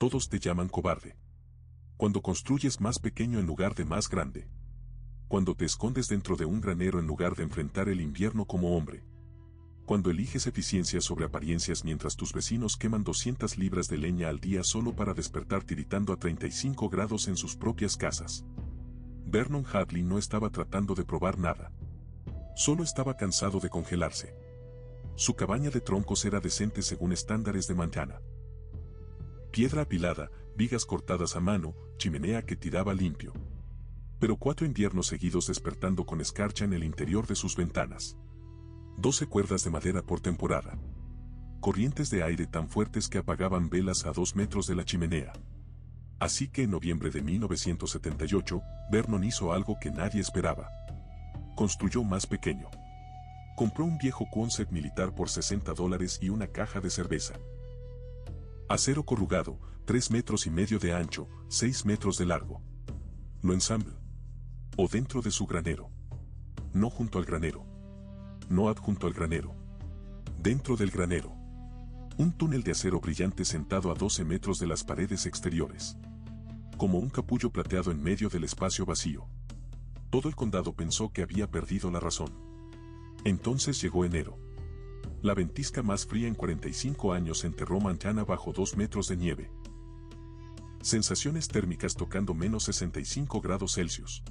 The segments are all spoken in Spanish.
Todos te llaman cobarde. Cuando construyes más pequeño en lugar de más grande. Cuando te escondes dentro de un granero en lugar de enfrentar el invierno como hombre. Cuando eliges eficiencia sobre apariencias mientras tus vecinos queman 200 libras de leña al día solo para despertar tiritando a 35 grados en sus propias casas. Vernon Hadley no estaba tratando de probar nada. Solo estaba cansado de congelarse. Su cabaña de troncos era decente según estándares de Montana. Piedra apilada, vigas cortadas a mano, chimenea que tiraba limpio. Pero 4 inviernos seguidos despertando con escarcha en el interior de sus ventanas. 12 cuerdas de madera por temporada. Corrientes de aire tan fuertes que apagaban velas a 2 metros de la chimenea. Así que en noviembre de 1978, Vernon hizo algo que nadie esperaba. Construyó más pequeño. Compró un viejo Quonset militar por $60 y una caja de cerveza. Acero corrugado, 3 metros y medio de ancho, 6 metros de largo. Lo ensambló. O dentro de su granero. No junto al granero. No adjunto al granero. Dentro del granero. Un túnel de acero brillante sentado a 12 metros de las paredes exteriores. Como un capullo plateado en medio del espacio vacío. Todo el condado pensó que había perdido la razón. Entonces llegó enero. La ventisca más fría en 45 años enterró Montana bajo 2 metros de nieve. Sensaciones térmicas tocando menos 65 grados Celsius.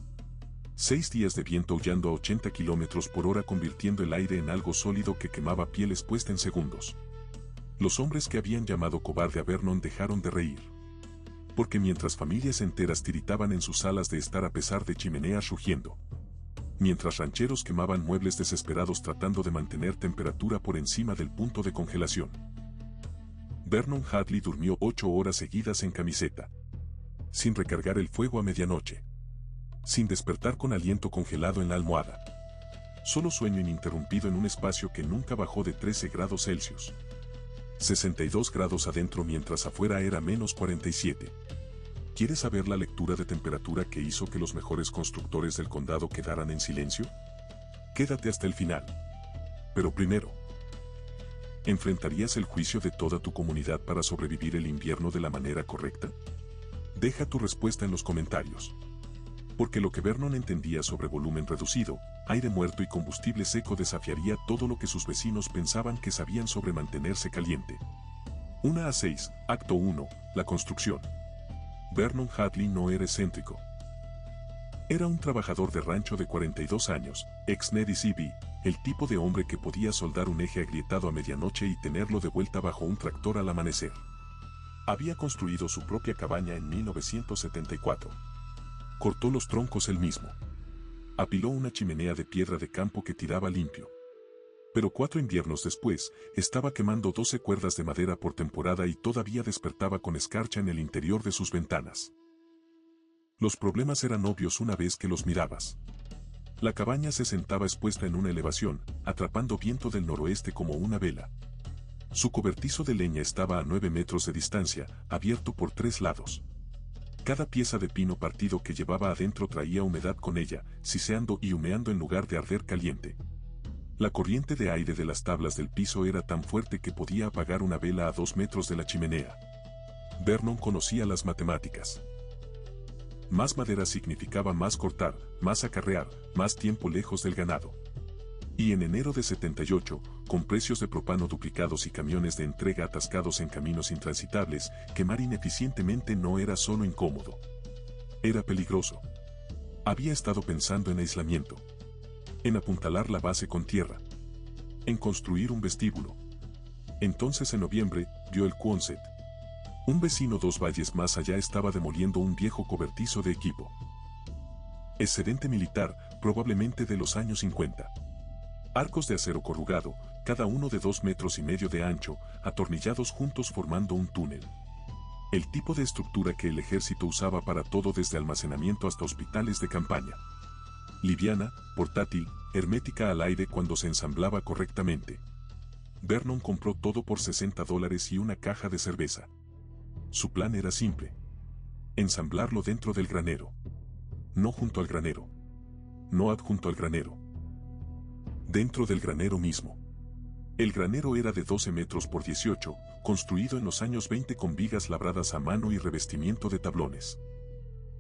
6 días de viento aullando a 80 kilómetros por hora convirtiendo el aire en algo sólido que quemaba pieles puesta en segundos. Los hombres que habían llamado cobarde a Vernon dejaron de reír. Porque mientras familias enteras tiritaban en sus salas de estar a pesar de chimeneas rugiendo. Mientras rancheros quemaban muebles desesperados tratando de mantener temperatura por encima del punto de congelación. Vernon Hadley durmió 8 horas seguidas en camiseta. Sin recargar el fuego a medianoche. Sin despertar con aliento congelado en la almohada. Solo sueño ininterrumpido en un espacio que nunca bajó de 13 grados Celsius. 62 grados adentro mientras afuera era menos 47. ¿Quieres saber la lectura de temperatura que hizo que los mejores constructores del condado quedaran en silencio? Quédate hasta el final. Pero primero, ¿enfrentarías el juicio de toda tu comunidad para sobrevivir el invierno de la manera correcta? Deja tu respuesta en los comentarios. Porque lo que Vernon entendía sobre volumen reducido, aire muerto y combustible seco desafiaría todo lo que sus vecinos pensaban que sabían sobre mantenerse caliente. 1-6, Acto 1, la construcción. Vernon Hadley no era excéntrico. Era un trabajador de rancho de 42 años, ex-Navy SEAL, el tipo de hombre que podía soldar un eje agrietado a medianoche y tenerlo de vuelta bajo un tractor al amanecer. Había construido su propia cabaña en 1974. Cortó los troncos él mismo. Apiló una chimenea de piedra de campo que tiraba limpio. Pero 4 inviernos después, estaba quemando 12 cuerdas de madera por temporada y todavía despertaba con escarcha en el interior de sus ventanas. Los problemas eran obvios una vez que los mirabas. La cabaña se sentaba expuesta en una elevación, atrapando viento del noroeste como una vela. Su cobertizo de leña estaba a 9 metros de distancia, abierto por 3 lados. Cada pieza de pino partido que llevaba adentro traía humedad con ella, siseando y humeando en lugar de arder caliente. La corriente de aire de las tablas del piso era tan fuerte que podía apagar una vela a 2 metros de la chimenea. Vernon conocía las matemáticas. Más madera significaba más cortar, más acarrear, más tiempo lejos del ganado. Y en enero de 78, con precios de propano duplicados y camiones de entrega atascados en caminos intransitables, quemar ineficientemente no era solo incómodo. Era peligroso. Había estado pensando en aislamiento. En apuntalar la base con tierra. En construir un vestíbulo. Entonces en noviembre, vio el Quonset. Un vecino 2 valles más allá estaba demoliendo un viejo cobertizo de equipo. Excedente militar, probablemente de los años 50. Arcos de acero corrugado, cada uno de 2 metros y medio de ancho, atornillados juntos formando un túnel. El tipo de estructura que el ejército usaba para todo desde almacenamiento hasta hospitales de campaña. Liviana, portátil, hermética al aire cuando se ensamblaba correctamente. Vernon compró todo por $60 y una caja de cerveza. Su plan era simple. Ensamblarlo dentro del granero. No junto al granero. No adjunto al granero. Dentro del granero mismo. El granero era de 12 metros por 18, construido en los años 20 con vigas labradas a mano y revestimiento de tablones.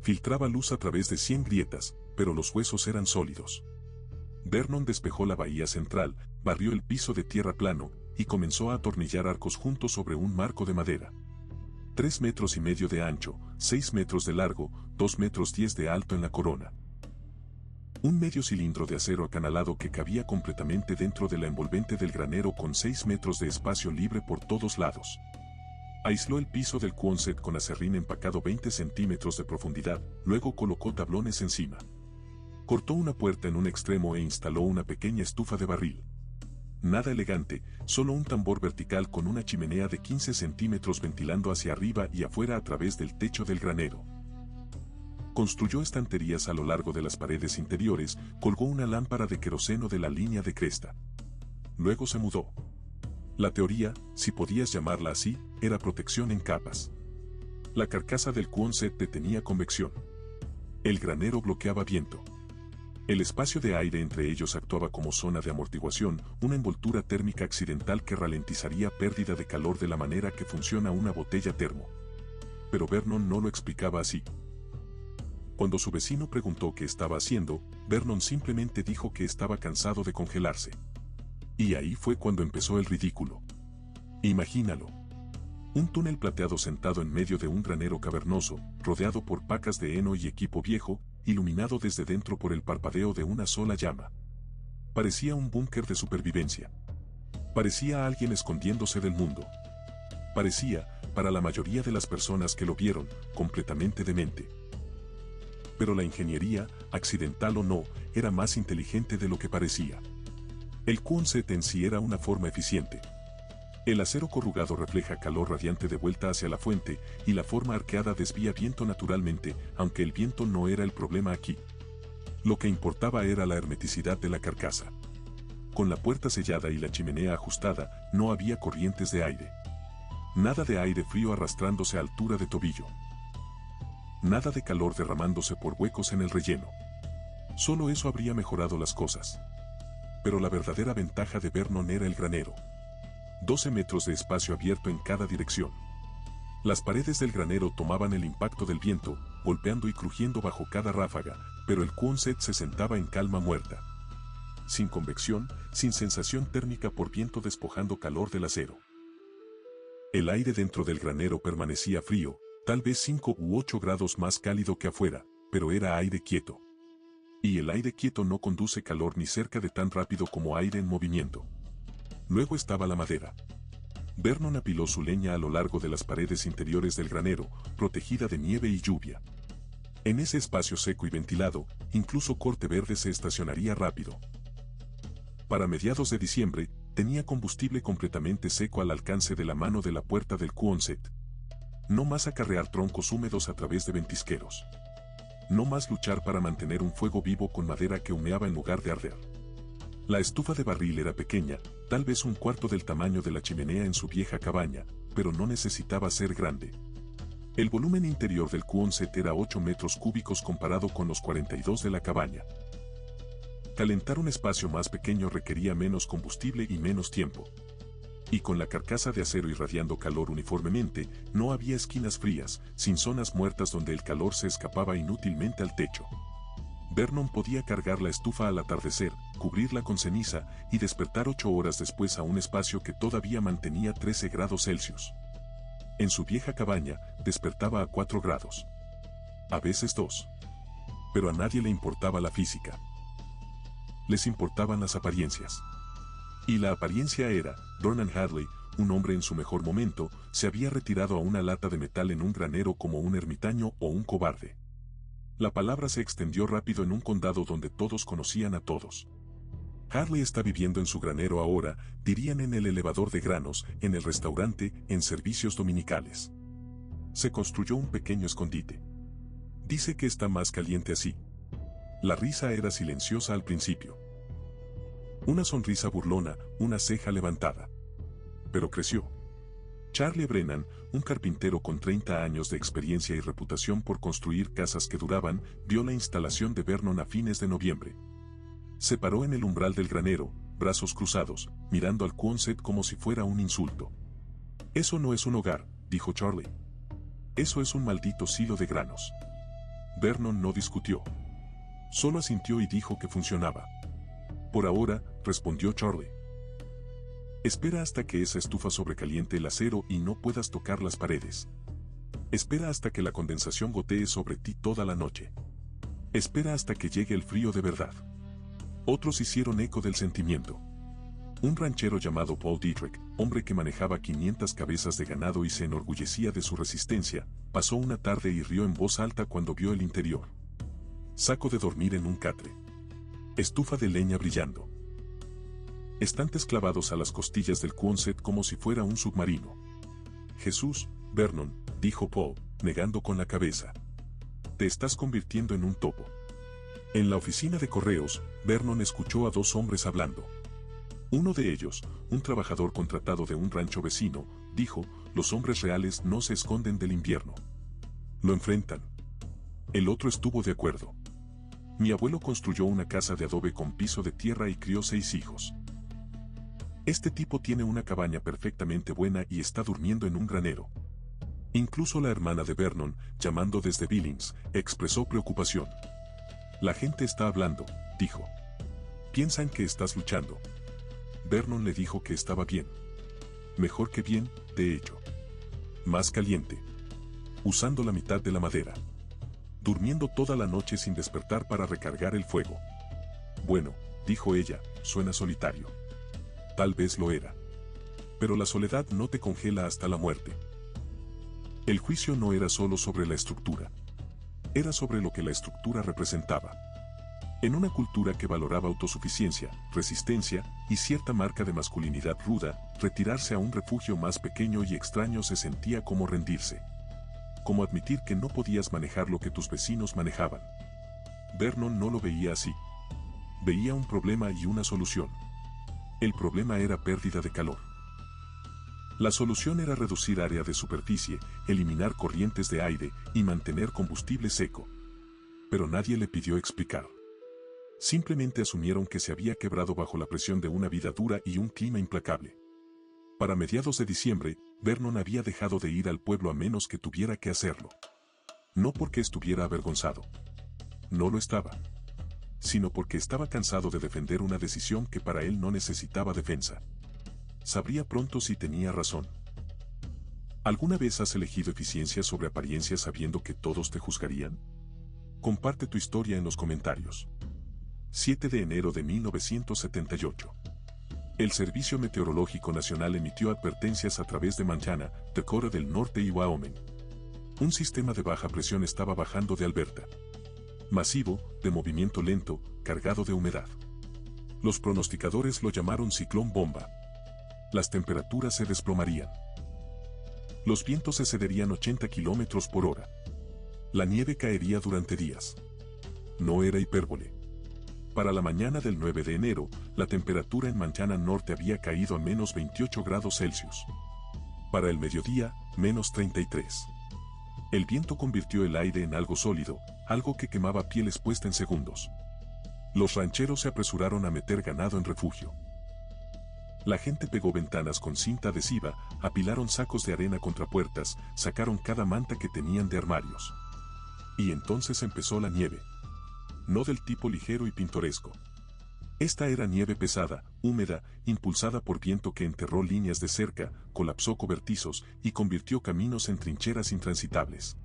Filtraba luz a través de 100 grietas, pero los huesos eran sólidos. Vernon despejó la bahía central, barrió el piso de tierra plano, y comenzó a atornillar arcos juntos sobre un marco de madera. 3 metros y medio de ancho, 6 metros de largo, 2 metros 10 de alto en la corona. Un medio cilindro de acero acanalado que cabía completamente dentro de la envolvente del granero con 6 metros de espacio libre por todos lados. Aisló el piso del Quonset con acerrín empacado 20 centímetros de profundidad, luego colocó tablones encima. Cortó una puerta en un extremo e instaló una pequeña estufa de barril. Nada elegante, solo un tambor vertical con una chimenea de 15 centímetros ventilando hacia arriba y afuera a través del techo del granero. Construyó estanterías a lo largo de las paredes interiores, colgó una lámpara de queroseno de la línea de cresta. Luego se mudó. La teoría, si podías llamarla así, era protección en capas. La carcasa del Quonset detenía convección. El granero bloqueaba viento. El espacio de aire entre ellos actuaba como zona de amortiguación, una envoltura térmica accidental que ralentizaría pérdida de calor de la manera que funciona una botella termo. Pero Vernon no lo explicaba así. Cuando su vecino preguntó qué estaba haciendo, Vernon simplemente dijo que estaba cansado de congelarse. Y ahí fue cuando empezó el ridículo. Imagínalo. Un túnel plateado sentado en medio de un granero cavernoso, rodeado por pacas de heno y equipo viejo, iluminado desde dentro por el parpadeo de una sola llama. Parecía un búnker de supervivencia. Parecía alguien escondiéndose del mundo. Parecía, para la mayoría de las personas que lo vieron, completamente demente. Pero la ingeniería, accidental o no, era más inteligente de lo que parecía. El Quonset en sí era una forma eficiente. El acero corrugado refleja calor radiante de vuelta hacia la fuente, y la forma arqueada desvía viento naturalmente, aunque el viento no era el problema aquí. Lo que importaba era la hermeticidad de la carcasa. Con la puerta sellada y la chimenea ajustada, no había corrientes de aire. Nada de aire frío arrastrándose a altura de tobillo. Nada de calor derramándose por huecos en el relleno. Solo eso habría mejorado las cosas. Pero la verdadera ventaja de Vernon era el granero. 12 metros de espacio abierto en cada dirección. Las paredes del granero tomaban el impacto del viento, golpeando y crujiendo bajo cada ráfaga, pero el Quonset se sentaba en calma muerta. Sin convección, sin sensación térmica por viento despojando calor del acero. El aire dentro del granero permanecía frío, tal vez 5 u 8 grados más cálido que afuera, pero era aire quieto. Y el aire quieto no conduce calor ni cerca de tan rápido como aire en movimiento. Luego estaba la madera. Vernon apiló su leña a lo largo de las paredes interiores del granero, protegida de nieve y lluvia. En ese espacio seco y ventilado, incluso corte verde se estacionaría rápido. Para mediados de diciembre, tenía combustible completamente seco al alcance de la mano de la puerta del Quonset. No más acarrear troncos húmedos a través de ventisqueros. No más luchar para mantener un fuego vivo con madera que humeaba en lugar de arder. La estufa de barril era pequeña, tal vez un cuarto del tamaño de la chimenea en su vieja cabaña, pero no necesitaba ser grande. El volumen interior del Quonset era 8 metros cúbicos comparado con los 42 de la cabaña. Calentar un espacio más pequeño requería menos combustible y menos tiempo. Y con la carcasa de acero irradiando calor uniformemente, no había esquinas frías, sin zonas muertas donde el calor se escapaba inútilmente al techo. Vernon podía cargar la estufa al atardecer, cubrirla con ceniza y despertar 8 horas después a un espacio que todavía mantenía 13 grados Celsius. En su vieja cabaña, despertaba a 4 grados. A veces 2. Pero a nadie le importaba la física. Les importaban las apariencias. Y la apariencia era, Vernon Hadley, un hombre en su mejor momento, se había retirado a una lata de metal en un granero como un ermitaño o un cobarde. La palabra se extendió rápido en un condado donde todos conocían a todos. Hadley está viviendo en su granero ahora, dirían en el elevador de granos, en el restaurante, en servicios dominicales. Se construyó un pequeño escondite. Dice que está más caliente así. La risa era silenciosa al principio. Una sonrisa burlona, una ceja levantada. Pero creció. Charlie Brennan, un carpintero con 30 años de experiencia y reputación por construir casas que duraban, vio la instalación de Vernon a fines de noviembre. Se paró en el umbral del granero, brazos cruzados, mirando al Quonset como si fuera un insulto. Eso no es un hogar, dijo Charlie. Eso es un maldito silo de granos. Vernon no discutió. Solo asintió y dijo que funcionaba. Por ahora, respondió Charlie. Espera hasta que esa estufa sobrecaliente el acero y no puedas tocar las paredes. Espera hasta que la condensación gotee sobre ti toda la noche. Espera hasta que llegue el frío de verdad. Otros hicieron eco del sentimiento. Un ranchero llamado Paul Dietrich, hombre que manejaba 500 cabezas de ganado y se enorgullecía de su resistencia, pasó una tarde y rió en voz alta cuando vio el interior. Saco de dormir en un catre. Estufa de leña brillando. Estantes clavados a las costillas del Quonset como si fuera un submarino. Jesús, Vernon, dijo Paul, negando con la cabeza. Te estás convirtiendo en un topo. En la oficina de correos, Vernon escuchó a dos hombres hablando. Uno de ellos, un trabajador contratado de un rancho vecino, dijo, los hombres reales no se esconden del invierno. Lo enfrentan. El otro estuvo de acuerdo. Mi abuelo construyó una casa de adobe con piso de tierra y crió 6 hijos. Este tipo tiene una cabaña perfectamente buena y está durmiendo en un granero. Incluso la hermana de Vernon, llamando desde Billings, expresó preocupación. La gente está hablando, dijo. Piensan que estás luchando. Vernon le dijo que estaba bien. Mejor que bien, de hecho. Más caliente. Usando la mitad de la madera. Durmiendo toda la noche sin despertar para recargar el fuego. Bueno, dijo ella, suena solitario. Tal vez lo era. Pero la soledad no te congela hasta la muerte. El juicio no era solo sobre la estructura. Era sobre lo que la estructura representaba. En una cultura que valoraba autosuficiencia, resistencia y cierta marca de masculinidad ruda, retirarse a un refugio más pequeño y extraño se sentía como rendirse. Como admitir que no podías manejar lo que tus vecinos manejaban. Vernon no lo veía así. Veía un problema y una solución. El problema era pérdida de calor. La solución era reducir área de superficie, eliminar corrientes de aire y mantener combustible seco. Pero nadie le pidió explicar. Simplemente asumieron que se había quebrado bajo la presión de una vida dura y un clima implacable. Para mediados de diciembre, Vernon había dejado de ir al pueblo a menos que tuviera que hacerlo. No porque estuviera avergonzado. No lo estaba. Sino porque estaba cansado de defender una decisión que para él no necesitaba defensa. Sabría pronto si tenía razón. ¿Alguna vez has elegido eficiencia sobre apariencia sabiendo que todos te juzgarían? Comparte tu historia en los comentarios. 7 de enero de 1978. El Servicio Meteorológico Nacional emitió advertencias a través de Montana, Dakota del Norte y Wyoming. Un sistema de baja presión estaba bajando de Alberta. Masivo, de movimiento lento, cargado de humedad. Los pronosticadores lo llamaron ciclón bomba. Las temperaturas se desplomarían. Los vientos se cederían 80 kilómetros por hora. La nieve caería durante días. No era hipérbole. Para la mañana del 9 de enero, la temperatura en Montana Norte había caído a menos 28 grados Celsius. Para el mediodía, menos 33. El viento convirtió el aire en algo sólido, algo que quemaba pieles puesta en segundos. Los rancheros se apresuraron a meter ganado en refugio. La gente pegó ventanas con cinta adhesiva, apilaron sacos de arena contra puertas, sacaron cada manta que tenían de armarios. Y entonces empezó la nieve. No del tipo ligero y pintoresco. Esta era nieve pesada, húmeda, impulsada por viento que enterró líneas de cerca, colapsó cobertizos y convirtió caminos en trincheras intransitables.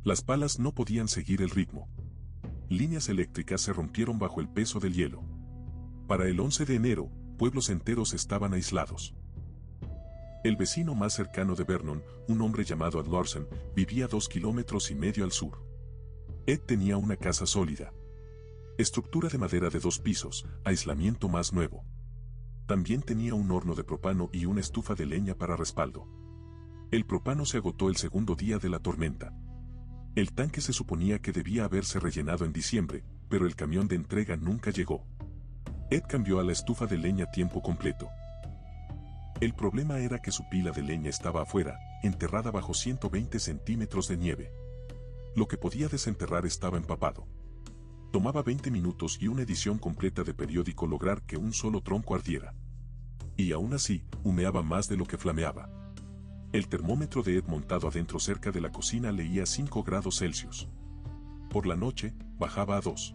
Las palas no podían seguir el ritmo. Líneas eléctricas se rompieron bajo el peso del hielo. Para el 11 de enero, pueblos enteros estaban aislados. El vecino más cercano de Vernon, un hombre llamado Ed Larson, vivía 2,5 kilómetros al sur. Ed tenía una casa sólida. Estructura de madera de 2 pisos, aislamiento más nuevo. También tenía un horno de propano y una estufa de leña para respaldo. El propano se agotó el segundo día de la tormenta. El tanque se suponía que debía haberse rellenado en diciembre, pero el camión de entrega nunca llegó. Ed cambió a la estufa de leña a tiempo completo. El problema era que su pila de leña estaba afuera, enterrada bajo 120 centímetros de nieve. Lo que podía desenterrar estaba empapado. Tomaba 20 minutos y una edición completa de periódico lograr que un solo tronco ardiera. Y aún así, humeaba más de lo que flameaba. El termómetro de Ed montado adentro cerca de la cocina leía 5 grados Celsius. Por la noche, bajaba a 2.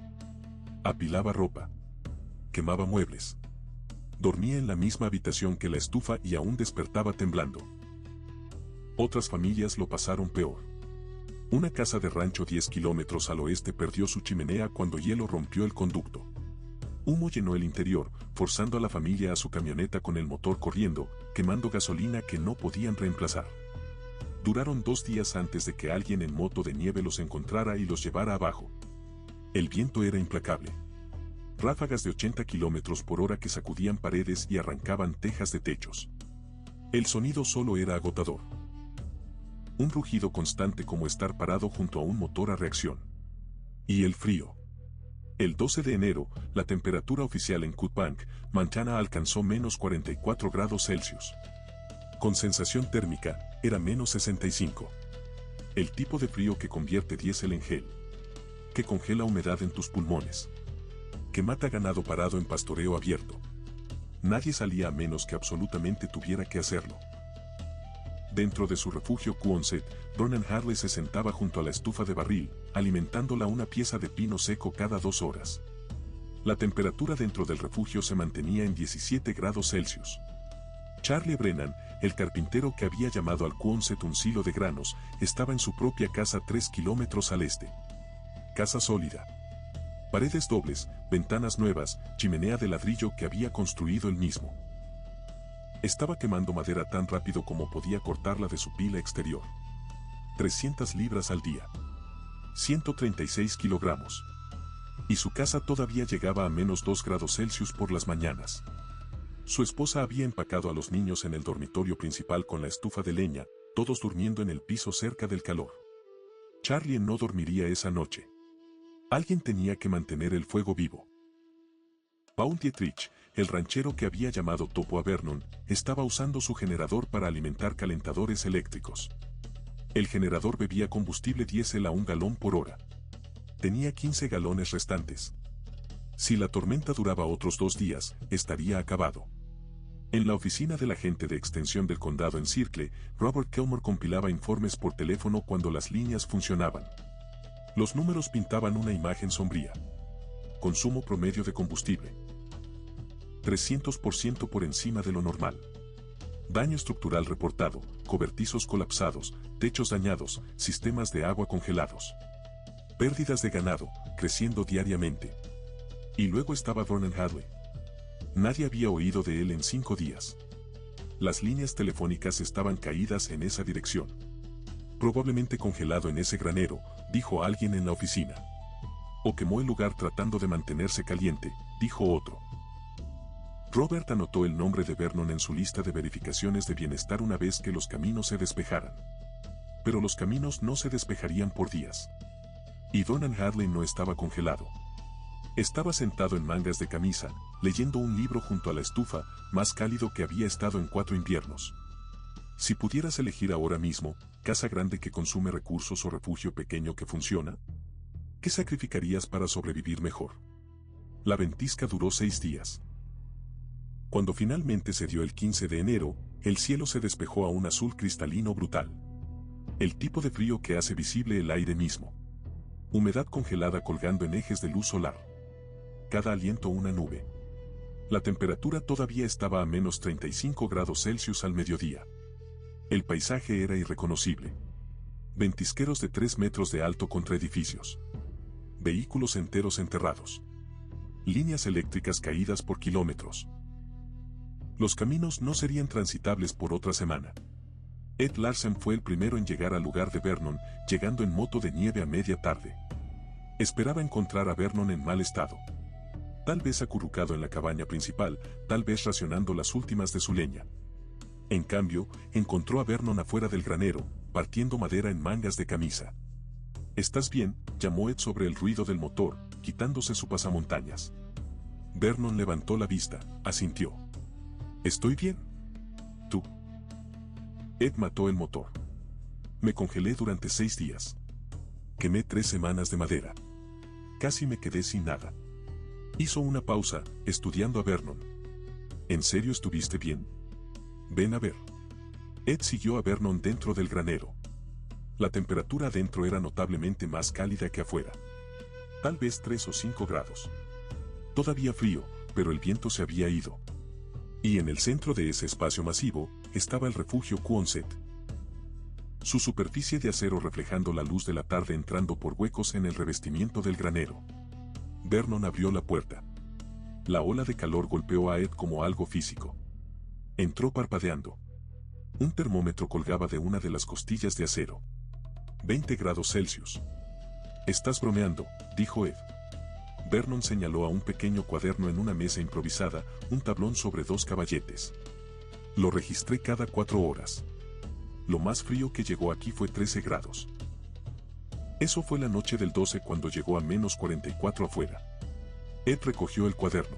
Apilaba ropa. Quemaba muebles. Dormía en la misma habitación que la estufa y aún despertaba temblando. Otras familias lo pasaron peor. Una casa de rancho 10 kilómetros al oeste perdió su chimenea cuando hielo rompió el conducto. Humo llenó el interior, forzando a la familia a su camioneta con el motor corriendo, quemando gasolina que no podían reemplazar. Duraron 2 días antes de que alguien en moto de nieve los encontrara y los llevara abajo. El viento era implacable. Ráfagas de 80 kilómetros por hora que sacudían paredes y arrancaban tejas de techos. El sonido solo era agotador. Un rugido constante como estar parado junto a un motor a reacción. Y el frío. El 12 de enero, la temperatura oficial en Cutbank, Montana alcanzó menos 44 grados Celsius. Con sensación térmica, era menos 65. El tipo de frío que convierte diésel en gel. Que congela humedad en tus pulmones. Que mata ganado parado en pastoreo abierto. Nadie salía a menos que absolutamente tuviera que hacerlo. Dentro de su refugio Quonset, Ronan Harley se sentaba junto a la estufa de barril, alimentándola una pieza de pino seco cada 2 horas. La temperatura dentro del refugio se mantenía en 17 grados Celsius. Charlie Brennan, el carpintero que había llamado al Quonset un silo de granos, estaba en su propia casa 3 kilómetros al este. Casa sólida. Paredes dobles, ventanas nuevas, chimenea de ladrillo que había construido él mismo. Estaba quemando madera tan rápido como podía cortarla de su pila exterior. 300 libras al día. 136 kilogramos. Y su casa todavía llegaba a menos 2 grados Celsius por las mañanas. Su esposa había empacado a los niños en el dormitorio principal con la estufa de leña, todos durmiendo en el piso cerca del calor. Charlie no dormiría esa noche. Alguien tenía que mantener el fuego vivo. Paul Dietrich, el ranchero que había llamado topo a Vernon, estaba usando su generador para alimentar calentadores eléctricos. El generador bebía combustible diésel a 1 galón por hora. Tenía 15 galones restantes. Si la tormenta duraba otros 2 días, estaría acabado. En la oficina del agente de extensión del condado en Circle, Robert Kelmore compilaba informes por teléfono cuando las líneas funcionaban. Los números pintaban una imagen sombría. Consumo promedio de combustible. 300% por encima de lo normal. Daño estructural reportado, cobertizos colapsados, techos dañados, sistemas de agua congelados. Pérdidas de ganado, creciendo diariamente. Y luego estaba Vernon Hadley. Nadie había oído de él en 5 días. Las líneas telefónicas estaban caídas en esa dirección. Probablemente congelado en ese granero, dijo alguien en la oficina. O quemó el lugar tratando de mantenerse caliente, dijo otro. Robert anotó el nombre de Vernon en su lista de verificaciones de bienestar una vez que los caminos se despejaran. Pero los caminos no se despejarían por días. Y Vernon Hadley no estaba congelado. Estaba sentado en mangas de camisa, leyendo un libro junto a la estufa, más cálido que había estado en 4 inviernos. Si pudieras elegir ahora mismo, casa grande que consume recursos o refugio pequeño que funciona, ¿qué sacrificarías para sobrevivir mejor? La ventisca duró 6 días. Cuando finalmente se dio el 15 de enero, el cielo se despejó a un azul cristalino brutal. El tipo de frío que hace visible el aire mismo. Humedad congelada colgando en ejes de luz solar. Cada aliento una nube. La temperatura todavía estaba a menos 35 grados Celsius al mediodía. El paisaje era irreconocible. Ventisqueros de 3 metros de alto contra edificios. Vehículos enteros enterrados. Líneas eléctricas caídas por kilómetros. Los caminos no serían transitables por otra semana. Ed Larsen fue el primero en llegar al lugar de Vernon, llegando en moto de nieve a media tarde. Esperaba encontrar a Vernon en mal estado. Tal vez acurrucado en la cabaña principal, tal vez racionando las últimas de su leña. En cambio, encontró a Vernon afuera del granero, partiendo madera en mangas de camisa. ¿Estás bien?, llamó Ed sobre el ruido del motor, quitándose su pasamontañas. Vernon levantó la vista, asintió. ¿Estoy bien? ¿Tú? Ed mató el motor. Me congelé durante 6 días. Quemé 3 semanas de madera. Casi me quedé sin nada. Hizo una pausa, estudiando a Vernon. ¿En serio estuviste bien? Ven a ver. Ed siguió a Vernon dentro del granero. La temperatura adentro era notablemente más cálida que afuera. Tal vez 3 o 5 grados. Todavía frío, pero el viento se había ido. Y en el centro de ese espacio masivo, estaba el refugio Quonset. Su superficie de acero reflejando la luz de la tarde entrando por huecos en el revestimiento del granero. Vernon abrió la puerta. La ola de calor golpeó a Ed como algo físico. Entró parpadeando. Un termómetro colgaba de una de las costillas de acero. 20 grados Celsius. «Estás bromeando», dijo Ed. Vernon señaló a un pequeño cuaderno en una mesa improvisada, un tablón sobre 2 caballetes. Lo registré cada 4 horas. Lo más frío que llegó aquí fue 13 grados. Eso fue la noche del 12 cuando llegó a menos 44 afuera. Ed recogió el cuaderno.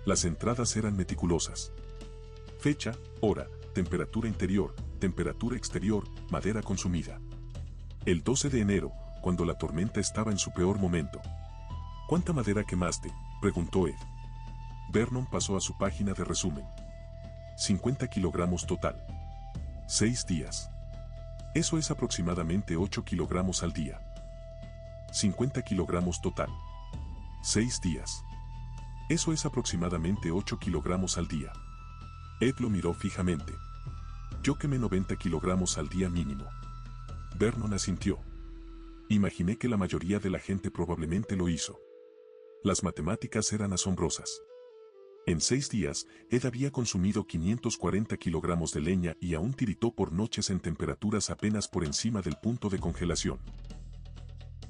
Las entradas eran meticulosas. Fecha, hora, temperatura interior, temperatura exterior, madera consumida. El 12 de enero, cuando la tormenta estaba en su peor momento. ¿Cuánta madera quemaste?, preguntó Ed. Vernon pasó a su página de resumen. 50 kilogramos total. 6 días. Eso es aproximadamente 8 kilogramos al día. 50 kilogramos total. 6 días. Eso es aproximadamente 8 kilogramos al día. Ed lo miró fijamente. Yo quemé 90 kilogramos al día mínimo. Vernon asintió. Imaginé que la mayoría de la gente probablemente lo hizo. Las matemáticas eran asombrosas. En 6 días, Ed había consumido 540 kilogramos de leña y aún tiritó por noches en temperaturas apenas por encima del punto de congelación.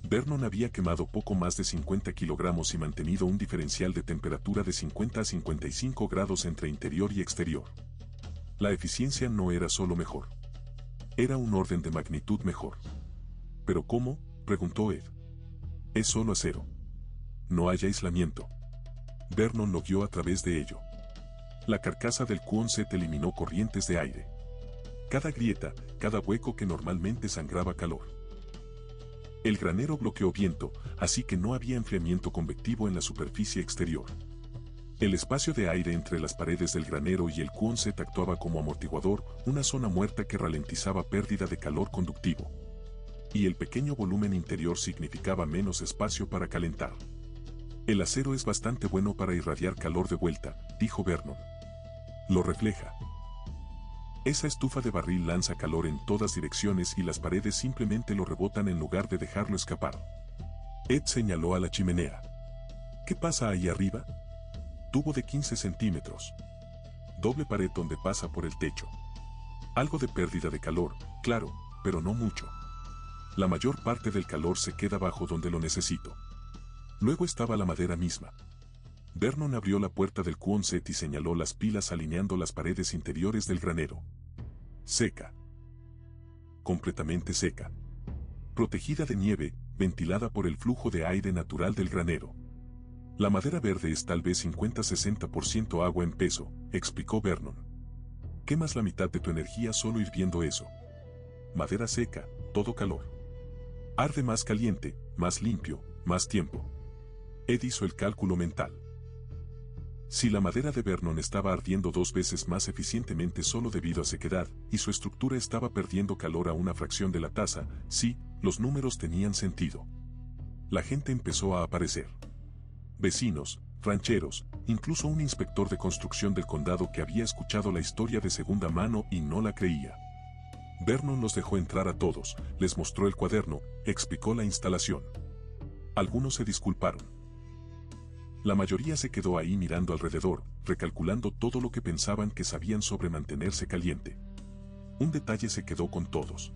Vernon había quemado poco más de 50 kilogramos y mantenido un diferencial de temperatura de 50 a 55 grados entre interior y exterior. La eficiencia no era solo mejor. Era un orden de magnitud mejor. ¿Pero cómo?, preguntó Ed. Es solo acero. No hay aislamiento. Vernon lo guió a través de ello. La carcasa del Quonset eliminó corrientes de aire. Cada grieta, cada hueco que normalmente sangraba calor. El granero bloqueó viento, así que no había enfriamiento convectivo en la superficie exterior. El espacio de aire entre las paredes del granero y el Quonset actuaba como amortiguador, una zona muerta que ralentizaba pérdida de calor conductivo. Y el pequeño volumen interior significaba menos espacio para calentar. El acero es bastante bueno para irradiar calor de vuelta, dijo Vernon. Lo refleja. Esa estufa de barril lanza calor en todas direcciones y las paredes simplemente lo rebotan en lugar de dejarlo escapar. Ed señaló a la chimenea. ¿Qué pasa ahí arriba? Tubo de 15 centímetros. Doble pared donde pasa por el techo. Algo de pérdida de calor, claro, pero no mucho. La mayor parte del calor se queda bajo donde lo necesito. Luego estaba la madera misma. Vernon abrió la puerta del Quonset y señaló las pilas alineando las paredes interiores del granero. Seca. Completamente seca. Protegida de nieve, ventilada por el flujo de aire natural del granero. La madera verde es tal vez 50-60% agua en peso, explicó Vernon. Quemas la mitad de tu energía solo hirviendo eso. Madera seca, todo calor. Arde más caliente, más limpio, más tiempo. Ed hizo el cálculo mental. Si la madera de Vernon estaba ardiendo 2 veces más eficientemente solo debido a sequedad, y su estructura estaba perdiendo calor a una fracción de la tasa, sí, los números tenían sentido. La gente empezó a aparecer. Vecinos, rancheros, incluso un inspector de construcción del condado que había escuchado la historia de segunda mano y no la creía. Vernon los dejó entrar a todos, les mostró el cuaderno, explicó la instalación. Algunos se disculparon. La mayoría se quedó ahí mirando alrededor, recalculando todo lo que pensaban que sabían sobre mantenerse caliente. Un detalle se quedó con todos.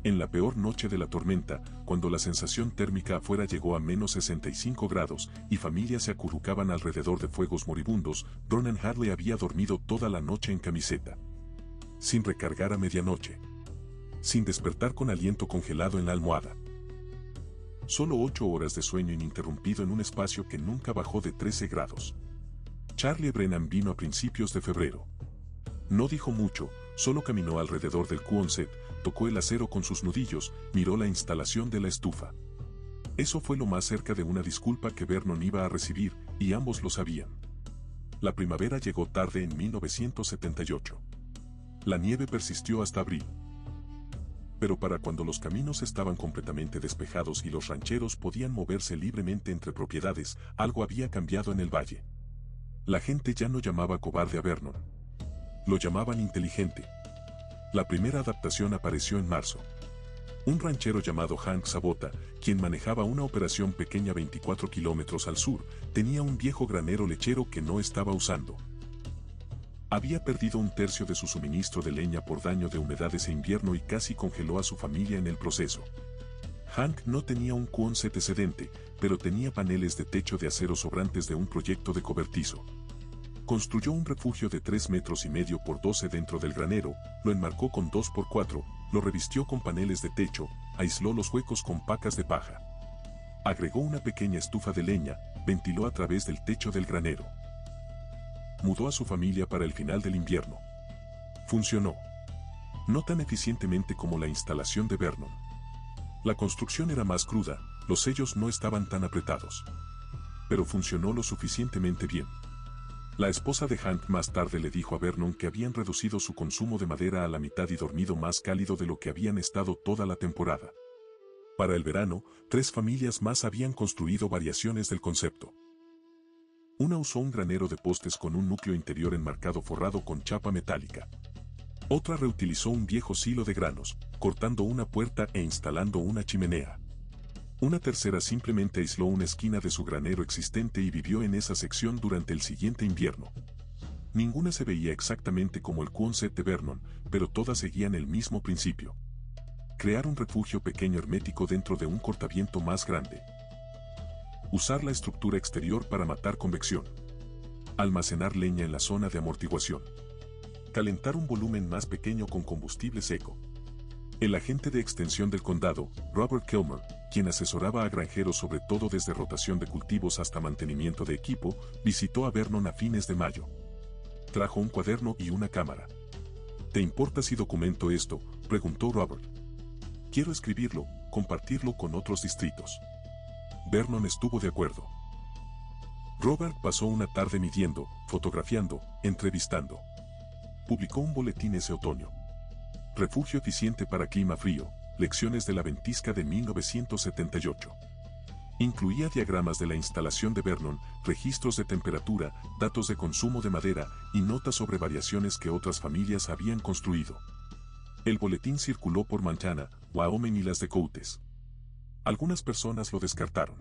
En la peor noche de la tormenta, cuando la sensación térmica afuera llegó a menos 65 grados y familias se acurrucaban alrededor de fuegos moribundos, Ronan Harley había dormido toda la noche en camiseta. Sin recargar a medianoche. Sin despertar con aliento congelado en la almohada. Solo 8 horas de sueño ininterrumpido en un espacio que nunca bajó de 13 grados. Charlie Brennan vino a principios de febrero. No dijo mucho, solo caminó alrededor del Quonset, tocó el acero con sus nudillos, miró la instalación de la estufa. Eso fue lo más cerca de una disculpa que Vernon iba a recibir, y ambos lo sabían. La primavera llegó tarde en 1978. La nieve persistió hasta abril. Pero para cuando los caminos estaban completamente despejados y los rancheros podían moverse libremente entre propiedades, algo había cambiado en el valle. La gente ya no llamaba cobarde a Vernon. Lo llamaban inteligente. La primera adaptación apareció en marzo. Un ranchero llamado Hank Sabota, quien manejaba una operación pequeña 24 kilómetros al sur, tenía un viejo granero lechero que no estaba usando. Había perdido un tercio de su suministro de leña por daño de humedad ese invierno y casi congeló a su familia en el proceso. Hank no tenía un Quonset excedente, pero tenía paneles de techo de acero sobrantes de un proyecto de cobertizo. Construyó un refugio de 3,5 metros por 12 dentro del granero, lo enmarcó con 2x4, lo revistió con paneles de techo, aisló los huecos con pacas de paja. Agregó una pequeña estufa de leña, ventiló a través del techo del granero. Mudó a su familia para el final del invierno. Funcionó. No tan eficientemente como la instalación de Vernon. La construcción era más cruda, los sellos no estaban tan apretados. Pero funcionó lo suficientemente bien. La esposa de Hank más tarde le dijo a Vernon que habían reducido su consumo de madera a la mitad y dormido más cálido de lo que habían estado toda la temporada. Para el verano, 3 familias más habían construido variaciones del concepto. Una usó un granero de postes con un núcleo interior enmarcado forrado con chapa metálica. Otra reutilizó un viejo silo de granos, cortando una puerta e instalando una chimenea. Una tercera simplemente aisló una esquina de su granero existente y vivió en esa sección durante el siguiente invierno. Ninguna se veía exactamente como el Quonset de Vernon, pero todas seguían el mismo principio. Crear un refugio pequeño hermético dentro de un cortaviento más grande. Usar la estructura exterior para matar convección. Almacenar leña en la zona de amortiguación. Calentar un volumen más pequeño con combustible seco. El agente de extensión del condado, Robert Kilmer, quien asesoraba a granjeros sobre todo desde rotación de cultivos hasta mantenimiento de equipo, visitó a Vernon a fines de mayo. Trajo un cuaderno y una cámara. ¿Te importa si documento esto?, preguntó Robert. Quiero escribirlo, compartirlo con otros distritos. Vernon estuvo de acuerdo. Robert pasó una tarde midiendo, fotografiando, entrevistando. Publicó un boletín ese otoño. Refugio eficiente para clima frío, lecciones de la ventisca de 1978. Incluía diagramas de la instalación de Vernon, registros de temperatura, datos de consumo de madera y notas sobre variaciones que otras familias habían construido. El boletín circuló por Montana, Wyoming y las Dakotas. Algunas personas lo descartaron.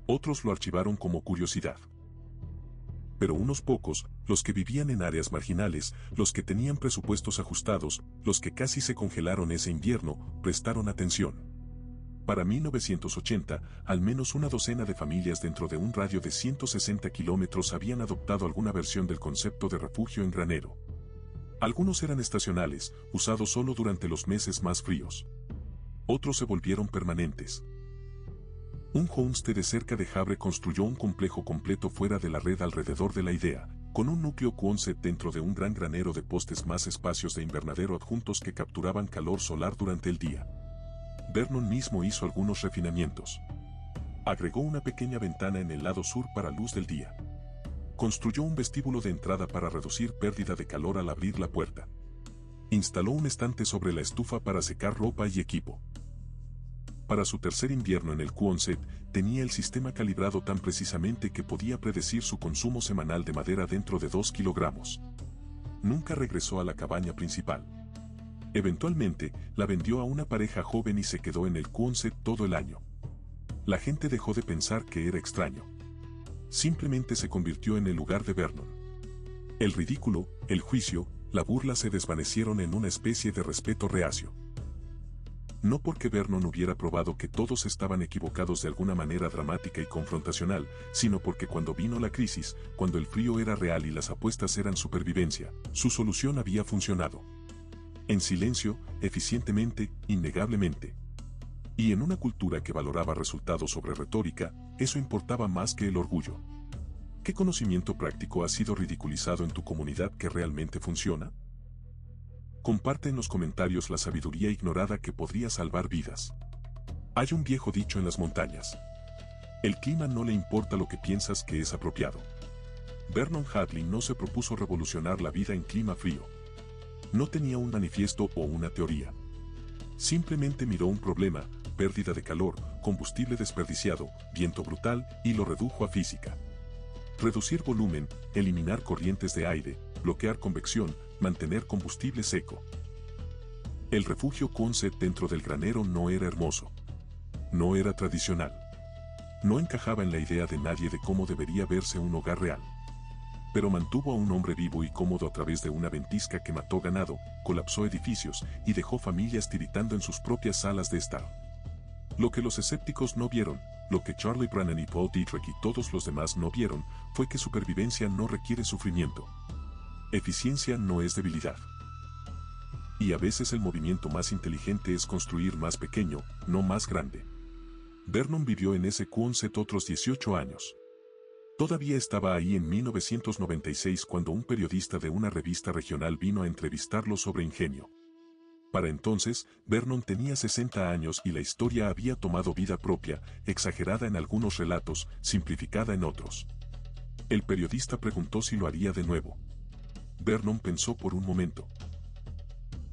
Otros lo archivaron como curiosidad. Pero unos pocos, los que vivían en áreas marginales, los que tenían presupuestos ajustados, los que casi se congelaron ese invierno, prestaron atención. Para 1980, al menos una docena de familias dentro de un radio de 160 kilómetros habían adoptado alguna versión del concepto de refugio en granero. Algunos eran estacionales, usados solo durante los meses más fríos. Otros se volvieron permanentes. Un homestead de cerca de Havre construyó un complejo completo fuera de la red alrededor de la idea, con un núcleo Quonset dentro de un gran granero de postes más espacios de invernadero adjuntos que capturaban calor solar durante el día. Vernon mismo hizo algunos refinamientos. Agregó una pequeña ventana en el lado sur para luz del día. Construyó un vestíbulo de entrada para reducir pérdida de calor al abrir la puerta. Instaló un estante sobre la estufa para secar ropa y equipo. Para su tercer invierno en el Quonset, tenía el sistema calibrado tan precisamente que podía predecir su consumo semanal de madera dentro de 2 kilogramos. Nunca regresó a la cabaña principal. Eventualmente, la vendió a una pareja joven y se quedó en el Quonset todo el año. La gente dejó de pensar que era extraño. Simplemente se convirtió en el lugar de Vernon. El ridículo, el juicio, la burla se desvanecieron en una especie de respeto reacio. No porque Vernon hubiera probado que todos estaban equivocados de alguna manera dramática y confrontacional, sino porque cuando vino la crisis, cuando el frío era real y las apuestas eran supervivencia, su solución había funcionado. En silencio, eficientemente, innegablemente. Y en una cultura que valoraba resultados sobre retórica, eso importaba más que el orgullo. ¿Qué conocimiento práctico ha sido ridiculizado en tu comunidad que realmente funciona? Comparte en los comentarios la sabiduría ignorada que podría salvar vidas. Hay un viejo dicho en las montañas. El clima no le importa lo que piensas que es apropiado. Vernon Hadley no se propuso revolucionar la vida en clima frío. No tenía un manifiesto o una teoría. Simplemente miró un problema, pérdida de calor, combustible desperdiciado, viento brutal, y lo redujo a física. Reducir volumen, eliminar corrientes de aire, bloquear convección, mantener combustible seco. El refugio Quonset dentro del granero no era hermoso. No era tradicional. No encajaba en la idea de nadie de cómo debería verse un hogar real. Pero mantuvo a un hombre vivo y cómodo a través de una ventisca que mató ganado, colapsó edificios y dejó familias tiritando en sus propias salas de estar. Lo que los escépticos no vieron, lo que Charlie Brannan y Paul Dietrich y todos los demás no vieron, fue que supervivencia no requiere sufrimiento. Eficiencia no es debilidad. Y a veces el movimiento más inteligente es construir más pequeño, no más grande. Vernon vivió en ese Quonset otros 18 años. Todavía estaba ahí en 1996 cuando un periodista de una revista regional vino a entrevistarlo sobre ingenio. Para entonces, Vernon tenía 60 años y la historia había tomado vida propia, exagerada en algunos relatos, simplificada en otros. El periodista preguntó si lo haría de nuevo. Vernon pensó por un momento.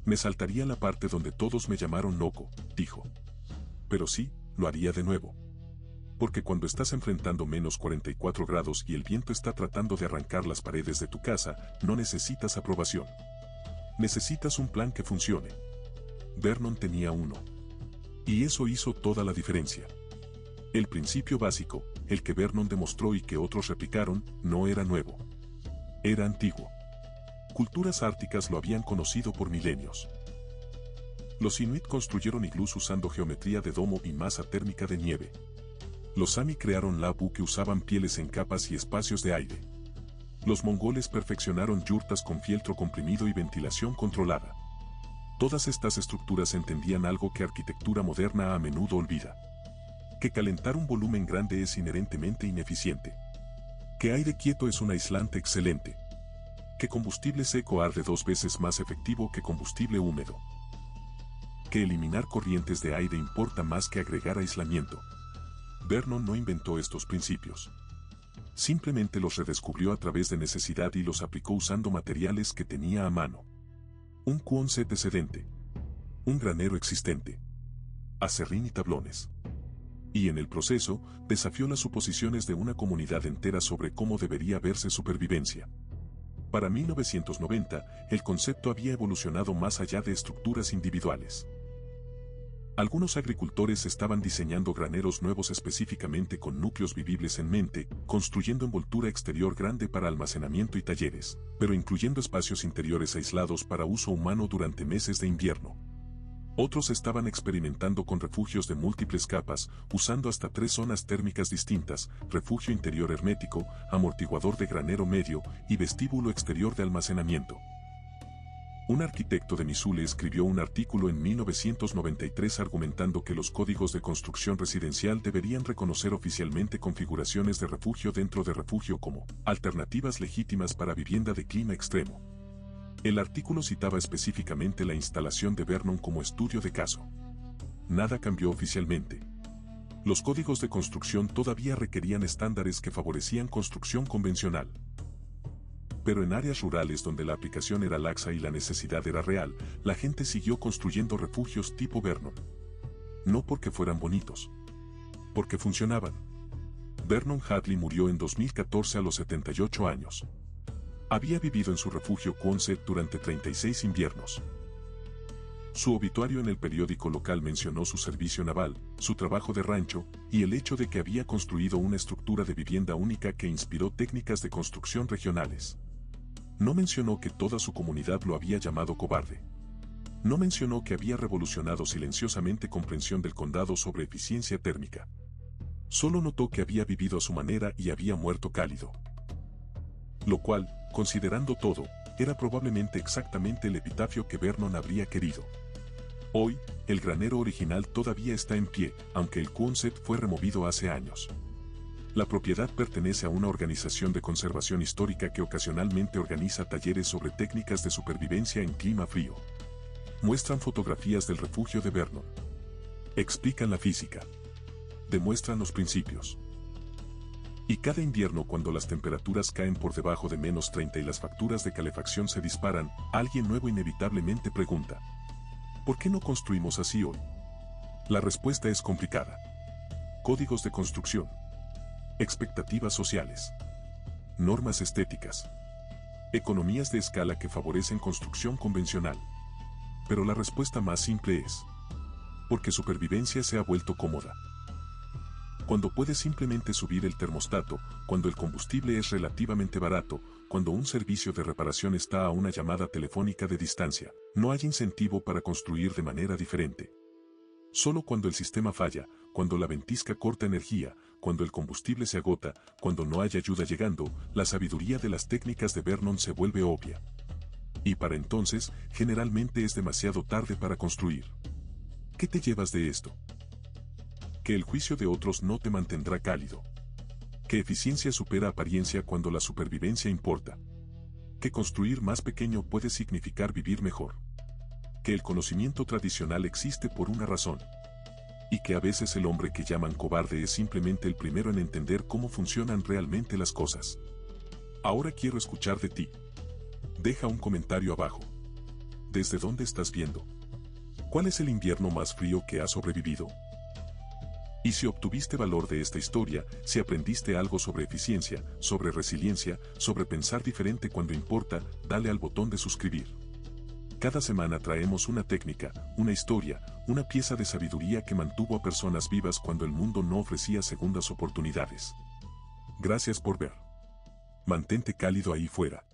Me saltaría la parte donde todos me llamaron loco, dijo. Pero sí, lo haría de nuevo. Porque cuando estás enfrentando menos 44 grados y el viento está tratando de arrancar las paredes de tu casa, no necesitas aprobación. Necesitas un plan que funcione. Vernon tenía uno. Y eso hizo toda la diferencia. El principio básico, el que Vernon demostró y que otros replicaron, no era nuevo. Era antiguo. Culturas árticas lo habían conocido por milenios. Los Inuit construyeron iglús usando geometría de domo y masa térmica de nieve. Los Sami crearon labu que usaban pieles en capas y espacios de aire. Los mongoles perfeccionaron yurtas con fieltro comprimido y ventilación controlada. Todas estas estructuras entendían algo que arquitectura moderna a menudo olvida. Que calentar un volumen grande es inherentemente ineficiente. Que aire quieto es un aislante excelente. Que combustible seco arde 2 veces más efectivo que combustible húmedo. Que eliminar corrientes de aire importa más que agregar aislamiento. Vernon no inventó estos principios. Simplemente los redescubrió a través de necesidad y los aplicó usando materiales que tenía a mano. Un Quonset excedente. Un granero existente. Aserrín y tablones. Y en el proceso, desafió las suposiciones de una comunidad entera sobre cómo debería verse supervivencia. Para 1990, el concepto había evolucionado más allá de estructuras individuales. Algunos agricultores estaban diseñando graneros nuevos específicamente con núcleos vivibles en mente, construyendo envoltura exterior grande para almacenamiento y talleres, pero incluyendo espacios interiores aislados para uso humano durante meses de invierno. Otros estaban experimentando con refugios de múltiples capas, usando hasta 3 zonas térmicas distintas: refugio interior hermético, amortiguador de granero medio y vestíbulo exterior de almacenamiento. Un arquitecto de Missoula escribió un artículo en 1993 argumentando que los códigos de construcción residencial deberían reconocer oficialmente configuraciones de refugio dentro de refugio como alternativas legítimas para vivienda de clima extremo. El artículo citaba específicamente la instalación de Vernon como estudio de caso. Nada cambió oficialmente. Los códigos de construcción todavía requerían estándares que favorecían construcción convencional. Pero en áreas rurales donde la aplicación era laxa y la necesidad era real, la gente siguió construyendo refugios tipo Vernon. No porque fueran bonitos. Porque funcionaban. Vernon Hadley murió en 2014 a los 78 años. Había vivido en su refugio Quonset durante 36 inviernos. Su obituario en el periódico local mencionó su servicio naval, su trabajo de rancho, y el hecho de que había construido una estructura de vivienda única que inspiró técnicas de construcción regionales. No mencionó que toda su comunidad lo había llamado cobarde. No mencionó que había revolucionado silenciosamente comprensión del condado sobre eficiencia térmica. Solo notó que había vivido a su manera y había muerto cálido. Lo cual, considerando todo, era probablemente exactamente el epitafio que Vernon habría querido. Hoy, el granero original todavía está en pie, aunque el Quonset fue removido hace años. La propiedad pertenece a una organización de conservación histórica que ocasionalmente organiza talleres sobre técnicas de supervivencia en clima frío. Muestran fotografías del refugio de Vernon. Explican la física. Demuestran los principios. Y cada invierno, cuando las temperaturas caen por debajo de -30 y las facturas de calefacción se disparan, alguien nuevo inevitablemente pregunta: ¿por qué no construimos así hoy? La respuesta es complicada. Códigos de construcción. Expectativas sociales. Normas estéticas. Economías de escala que favorecen construcción convencional. Pero la respuesta más simple es: porque supervivencia se ha vuelto cómoda. Cuando puedes simplemente subir el termostato, cuando el combustible es relativamente barato, cuando un servicio de reparación está a una llamada telefónica de distancia, no hay incentivo para construir de manera diferente. Solo cuando el sistema falla, cuando la ventisca corta energía, cuando el combustible se agota, cuando no hay ayuda llegando, la sabiduría de las técnicas de Vernon se vuelve obvia. Y para entonces, generalmente es demasiado tarde para construir. ¿Qué te llevas de esto? Que el juicio de otros no te mantendrá cálido. Que eficiencia supera apariencia cuando la supervivencia importa. Que construir más pequeño puede significar vivir mejor. Que el conocimiento tradicional existe por una razón. Y que a veces el hombre que llaman cobarde es simplemente el primero en entender cómo funcionan realmente las cosas. Ahora quiero escuchar de ti. Deja un comentario abajo. ¿Desde dónde estás viendo? ¿Cuál es el invierno más frío que has sobrevivido? Y si obtuviste valor de esta historia, si aprendiste algo sobre eficiencia, sobre resiliencia, sobre pensar diferente cuando importa, dale al botón de suscribir. Cada semana traemos una técnica, una historia, una pieza de sabiduría que mantuvo a personas vivas cuando el mundo no ofrecía segundas oportunidades. Gracias por ver. Mantente cálido ahí fuera.